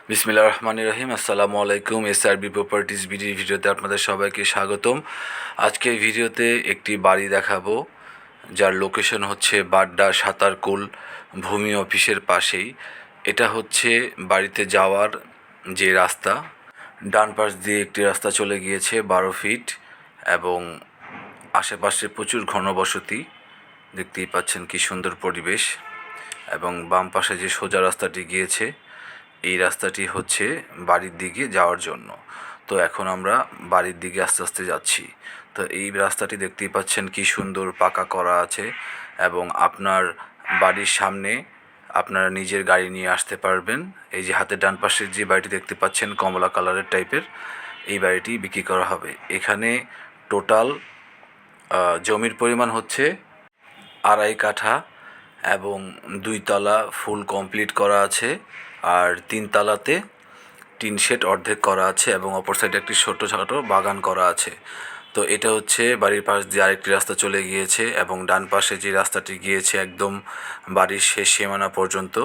বিসমিল্লাহির রহমানির রহিম। আসসালামু আলাইকুম। এসআরবি প্রপার্টিজ বিডি ভিডিওতে আপনাদের সবাইকে স্বাগতম। আজকের ভিডিওতে একটি বাড়ি দেখাবো যার লোকেশন হচ্ছে বাড্ডা সাতারকুল ভূমি অফিসের পাশেই। এটা হচ্ছে বাড়িতে যাওয়ার যে রাস্তা, ডান পাশ দিয়ে একটি রাস্তা চলে গিয়েছে 12 ফিট এবং আশেপাশে প্রচুর ঘনবসতি। দেখতেই পাচ্ছেন কি সুন্দর পরিবেশ। এবং বাম পাশে যে সোজা রাস্তাটি গিয়েছে, এই রাস্তাটি হচ্ছে বাড়ির দিকে যাওয়ার জন্য। তো এখন আমরা বাড়ির দিকে আস্তে আস্তে যাচ্ছি। তো এই রাস্তাটি দেখতেই পাচ্ছেন কি সুন্দর পাকা করা আছে এবং আপনার বাড়ির সামনে আপনারা নিজের গাড়ি নিয়ে আসতে পারবেন। এই যে হাতের ডান পাশের যে বাড়িটি দেখতে পাচ্ছেন কমলা কালারের টাইপের, এই বাড়িটি বিক্রি করা হবে। এখানে টোটাল জমির পরিমাণ হচ্ছে 2.5 কাঠা এবং 2 তলা ফুল কমপ্লিট করা আছে, আর 3 তলাতে টিন শেড অর্ধেক করা আছে এবং অপর সাইডে একটি ছোটো বাগান করা আছে। তো এটা হচ্ছে বাড়ির পাশ দিয়ে আরেকটি রাস্তা চলে গিয়েছে এবং ডান পাশে যে রাস্তাটি গিয়েছে একদম বাড়ির শেষ সীমানা পর্যন্ত,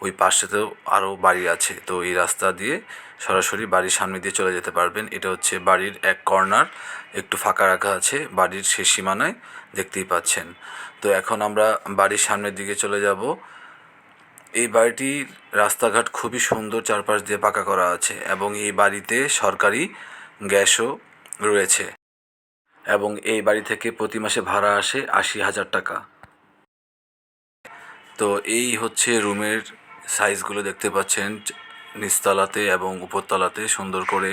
ওই পাশেতেও আরও বাড়ি আছে। তো এই রাস্তা দিয়ে সরাসরি বাড়ির সামনে দিয়ে চলে যেতে পারবেন। এটা হচ্ছে বাড়ির এক কর্নার, একটু ফাঁকা রাখা আছে বাড়ির শেষ সীমানায়, দেখতেই পাচ্ছেন। তো এখন আমরা বাড়ির সামনের দিকে চলে যাব। এই বাড়িটির রাস্তাঘাট খুবই সুন্দর, চারপাশ দিয়ে পাকা করা আছে এবং এই বাড়িতে সরকারি গ্যাসও রয়েছে এবং এই বাড়ি থেকে প্রতি মাসে ভাড়া আসে 80,000 টাকা। তো এই হচ্ছে রুমের সাইজগুলো দেখতে পাচ্ছেন, নিচতলাতে এবং উপরতলাতে সুন্দর করে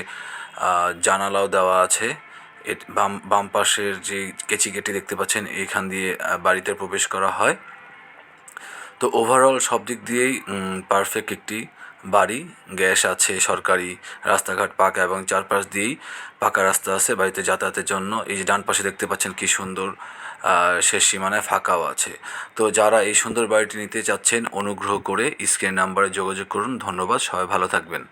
জানালাও দেওয়া আছে। বাম পাশের যে কেচি গেটটি দেখতে পাচ্ছেন, এইখান দিয়ে বাড়িতে প্রবেশ করা হয়। তো ওভারঅল সব দিক দিয়েই পারফেক্ট একটি বাড়ি। গ্যাস আছে, সরকারি রাস্তাঘাট পাকা এবং চারপাশ দিয়েই পাকা রাস্তা আছে বাড়িতে যাতায়াতের জন্য। এই যে ডান পাশে দেখতে পাচ্ছেন কি সুন্দর শেষ সীমানায় ফাঁকাও আছে। তো যারা এই সুন্দর বাড়িটি নিতে চাচ্ছেন অনুগ্রহ করে স্ক্রিন নাম্বারে যোগাযোগ করুন। ধন্যবাদ, সবাই ভালো থাকবেন।